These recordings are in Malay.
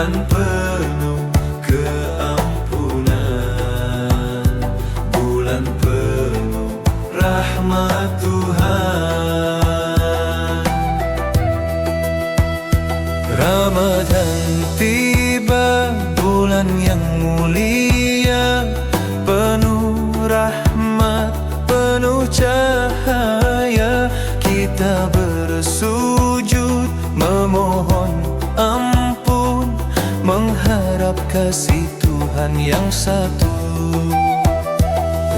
bulan penuh keampunan, bulan penuh rahmat Tuhan. Ramadan tiba, bulan yang mulia, penuh rahmat, penuh cahaya. Kita bersujud memohon ampun, mengharap kasih Tuhan yang satu.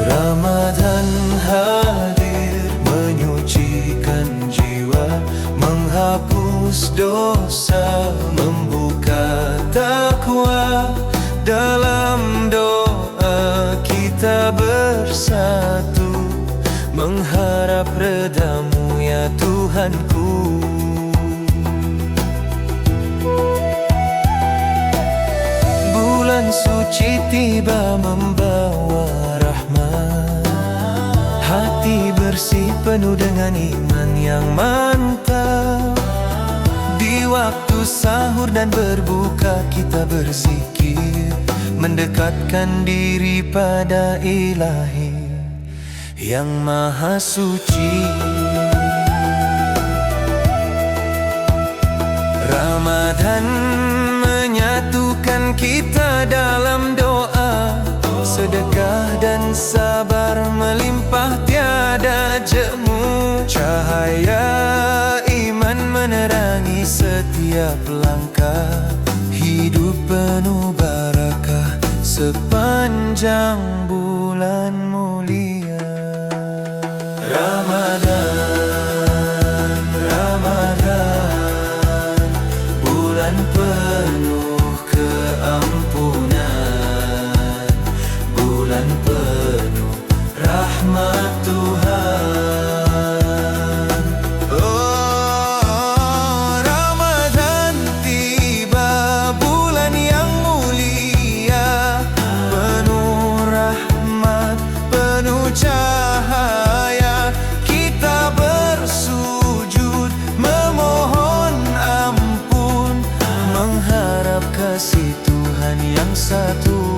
Ramadan hadir menyucikan jiwa, menghapus dosa, membuka takwa. Dalam doa kita bersatu, mengharap redamu ya Tuhanku. Bulan suci tiba membawa rahmat, hati bersih penuh dengan iman yang mantap. Di waktu sahur dan berbuka kita berzikir, mendekatkan diri pada Ilahi yang Maha Suci. Ramadan menyatukan kita dalam doa, sedekah dan sabar melimpah tiada jemu. Cahaya iman menerangi setiap langkah, hidup penuh barakah sepanjang bulan mulia. Ramadan, Ramadan, bulan penuh keampunan, bulan penuh rahmat Tuhan. Oh, Ramadan tiba, bulan yang mulia, penuh rahmat, penuh cahaya. Kita bersujud memohon ampun, mengharap kasih Tuhan yang satu.